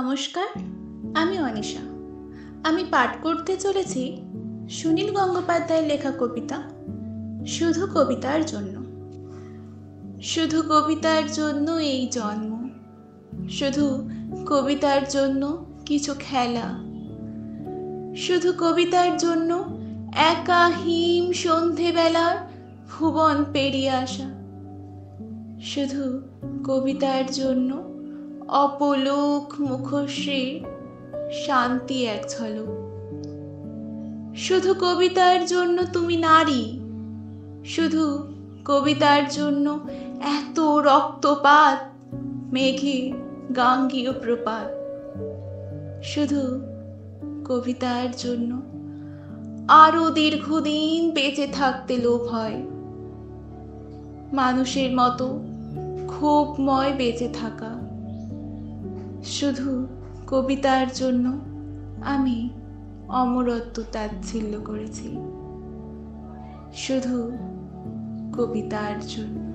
নমস্কার, আমি অনিশা। আমি পাঠ করতে চলেছি সুনীল গঙ্গোপাধ্যায়ের লেখা কবিতা শুধু কবিতার জন্য। শুধু কবিতার জন্য এই জন্ম, শুধু কবিতার জন্য কিছু খেলা, শুধু কবিতার জন্য একা হিম সন্ধেবেলার ভুবন পেরিয়ে আসা, শুধু কবিতার জন্য অপলোক মুখশ্রীর শান্তি এক ঝলক। শুধু কবিতার জন্য তুমি নারী, শুধু কবিতার জন্য এত রক্তপাত, মেঘে গাঙ্গীয় প্রপাত। শুধু কবিতার জন্য আরো দীর্ঘদিন বেঁচে থাকতে লোভ হয়, মানুষের মতো ক্ষোভময় বেঁচে থাকা। শুধু কবিতার জন্য আমি অমরত্ব তাচ্ছিল্য করেছি, শুধু কবিতার জন্য।